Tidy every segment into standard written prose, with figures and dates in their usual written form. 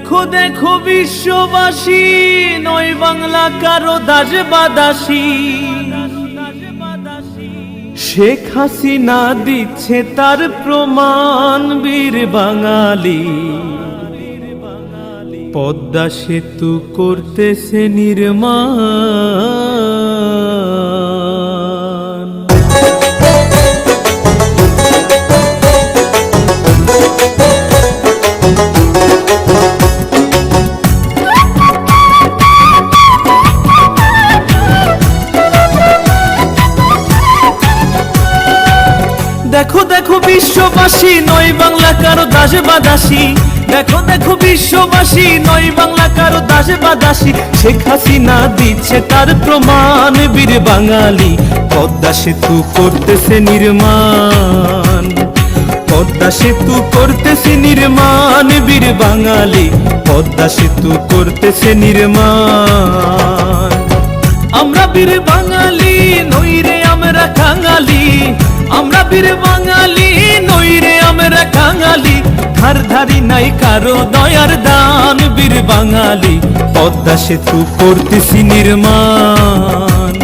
দেখো দেখো বিশ্ববাসী, নয় বাংলা কারো দাস বা দাসী। শেখ হাসিনা দিচ্ছে তার প্রমাণ, বীর বাঙালি। পদ্মা সেতু করতেছে নির্মাণ। দেখো দেখো বিশ্ববাসী, নয় বাংলা কারো দাস বা দাসী। দেখো দেখো বিশ্ববাসী, নয় বাংলা কারো দাস বা দাসী। শেখ হাসিনা দিচ্ছে তার প্রমাণ, বীর বাঙালি। পদ্মা সেতু করতেছে নির্মাণ, পদ্মা সেতু করতেছে নির্মাণ, বীর বাঙালি। পদ্মা সেতু করতেছে নির্মাণ। আমরা বীর বাঙালি, নইরে আমরা কাঙালি। আমরা বীর বাঙালি, নইরে আমরা কাঙালি। ধার ধারি নাই কারো দয়ার দান, বীর বাঙালি। পদ্মা সেতু করতেছি নির্মাণ,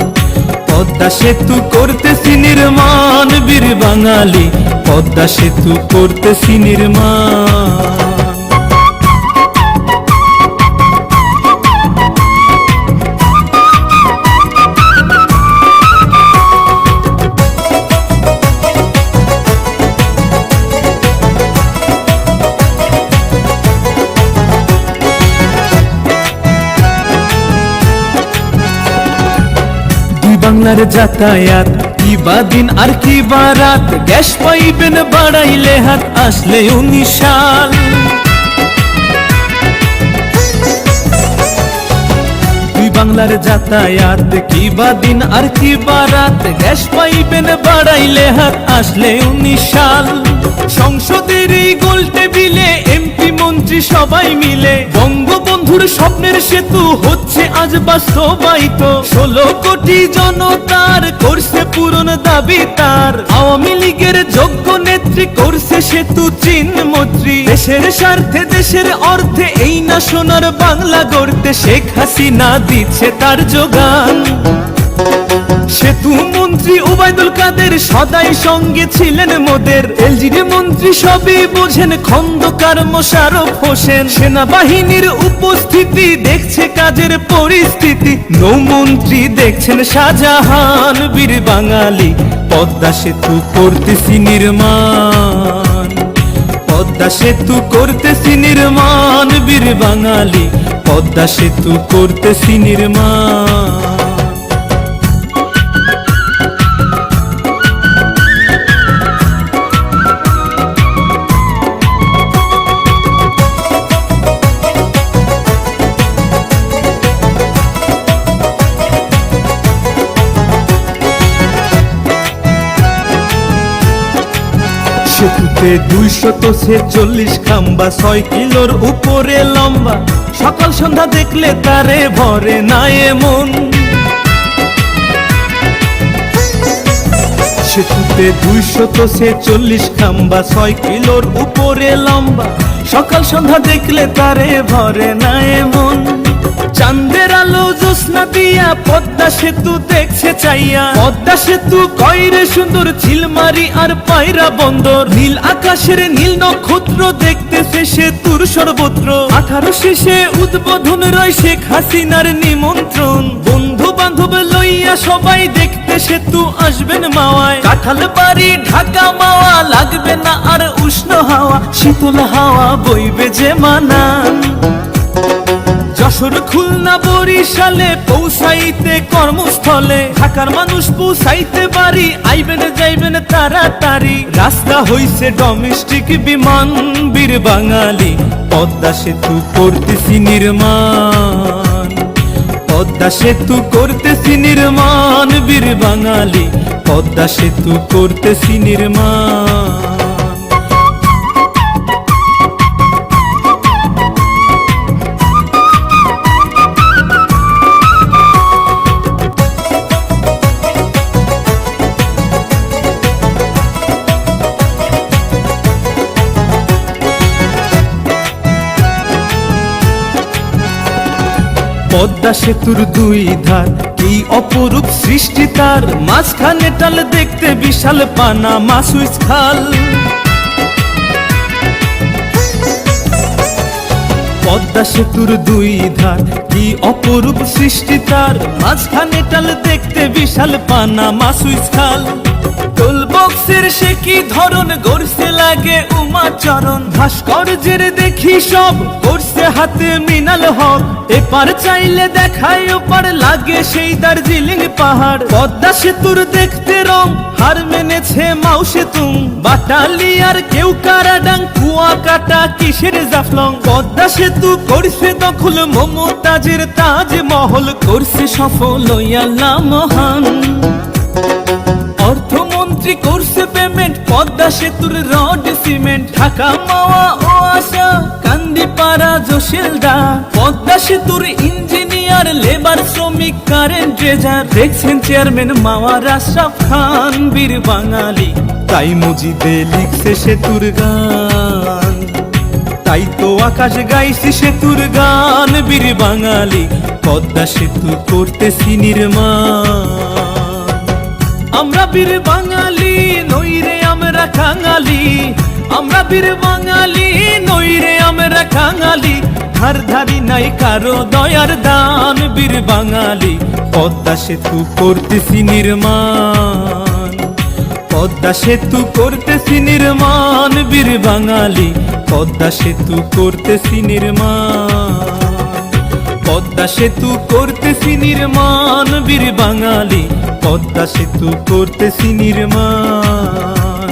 পদ্মা সেতু করতেছি নির্মাণ, বীর বাঙালি। পদ্মা সেতু করতেছি নির্মাণ। বাংলার যাতায়াত কি বা দিন আর কি বা রাত। গ্যাস পাইবেন বাড়াইলে হাত, আসলে 19 সাল। বাংলার যাতায়াত কি বা দিন আর কি বা রাত। গ্যাস পাইবেন বাড়াইলে হাত, আসলে 19 সাল। সংসদের এই গোল টেবিলে এমপি মন্ত্রী সবাই মিলে বঙ্গবন্ধুর স্বপ্নের সেতু হচ্ছে আজ বাস্তবায়িত। 16 কোটি জনতার করছে পূরণ দাবি তার। আওয়ামী লীগের যোগ্য নেত্রী করছে সেতু চিহ্নমন্ত্রী। দেশের স্বার্থে দেশের অর্থে এই না সোনার বাংলা গড়তে শেখ হাসিনা দিচ্ছে তার যোগান। সেতু মন্ত্রী ওবায়দুল কাদের সদাই সঙ্গে ছিলেন মোদের। এলজিডি মন্ত্রী সবই বোঝেন, খন্দকার মোশাররফ হোসেন। সেনাবাহিনীর উপস্থিতি দেখছে কাজের পরিস্থিতি। নৌমন্ত্রী দেখছেন শাহজাহান, বীর বাঙালি। পদ্মা সেতু করতেছি নির্মাণ, পদ্মা সেতু করতেছি নির্মাণ, বীর বাঙালি। পদ্মা সেতু করতেছি নির্মাণ। সেতুতে 246 খাম্বা, 6 কিলোর উপরে লম্বা। সকাল সন্ধ্যা দেখলে তারে ভরে না এমন। সেতুতে 246 খাম্বা, 6 কিলোর উপরে লম্বা। সকাল সন্ধ্যা দেখলে তারে ভরে না এমন। চাঁদের আলো জ্যোৎস্না দিয়া পদ্মা সেতু দেখছে চাইয়া। পদ্মা সেতু কয়রে সুন্দর, চিলমারি আর পায়রা বন্দর। নীল আকাশের নীল নক্ষত্র দেখতেছে সেতুর সর্বত্র। 18 শেষে উদ্বোধন রয় শেখ হাসিনার নিমন্ত্রণ। বন্ধু বান্ধব লইয়া সবাই দেখতে সেতু আসবেন মাওয়ায়। কাঁঠাল বাড়ি ঢাকা মাওয়া, লাগবে না আর উষ্ণ হাওয়া। শীতল হাওয়া বইবে যে মানান। যশোর খুলনা বরিশালে পৌঁছাইতে কর্মস্থলে। ঢাকার মানুষ পৌঁছাইতে বাড়ি, আইবেন যাইবেন তাড়াতাড়ি। রাস্তা হইছে ডোমেস্টিক বিমান, বীর বাঙালি। পদ্মা সেতু করতেছি নির্মাণ, পদ্মা সেতু করতেছি নির্মাণ, বীর বাঙালি। পদ্মা সেতু করতেছি নির্মাণ। পদ্মা সেতুর দুই ধার কি অপরূপ সৃষ্টি তার, মাঝখানে টাল দেখতে বিশাল পানামা সুইচ খাল। পদ্মা সেতুর দুই ধার কি অপরূপ সৃষ্টি তার, মাঝখানে টাল দেখতে বিশাল পানামা সুইচ খাল। টোল বক্সের সে কি ধরন গড়ছে লাগে উমাচরণ, ভাস্কর্যের দেখি সব করছে হাতে মিনাল হক। এপার চাইলে দেখায় ওপার লাগে সেই দার্জিলিং পাহাড়। পদ্মা সেতুর দেখতে রং হার মেনেছে মাও সেতুং, বাটালিয়ার কেউ কারাডাং কুয়াকাটা কিসের জাফলং। পদ্মা সেতু করছে দখল মমতাজের তাজমহল, করছে সফল আল্লাহ মহান। অর্থমন্ত্রী করছে পেমেন্ট পদ্মা সেতুর রড সিমেন্ট, ঢাকা মাওয়া ও আশা কান্দিপাড়া জোশেলদা। পদ্মা সেতুর ইঞ্জিনিয়ার লেবার শ্রমিক কারেন্ট ড্রেজার, দেখছেন চেয়ারম্যান মাওয়ার আশরাফ খান বীর বাঙালি। তাই মুজিবে লিখছে সেতুর গান, তাই তো আকাশ গাইছে সেতুর গান বীর বাঙালি। পদ্মা সেতু করতেছি নির্মাণ, আমরা বীর বাঙালি নইরে আমরা কাঙালি। আমরা বীর বাঙালি নইরে আমরা কাঙালি, ধার ধারি নাই কারো দয়ার দান বীর বাঙালি। পদ্মা সেতু করতেছি নির্মাণ, পদ্মা সেতু করতেছি নির্মাণ বীর বাঙালি। পদ্মা সেতু করতেছি নির্মাণ, পদ্মা সেতু করতেছি নির্মাণ বীর বাঙালি। পদ্মা সেতু করতেছি নির্মাণ,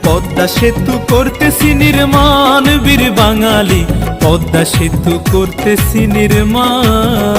পদ্মা সেতু করতেছি নির্মাণ বীর বাঙালি। পদ্মা সেতু করতেছি নির্মাণ।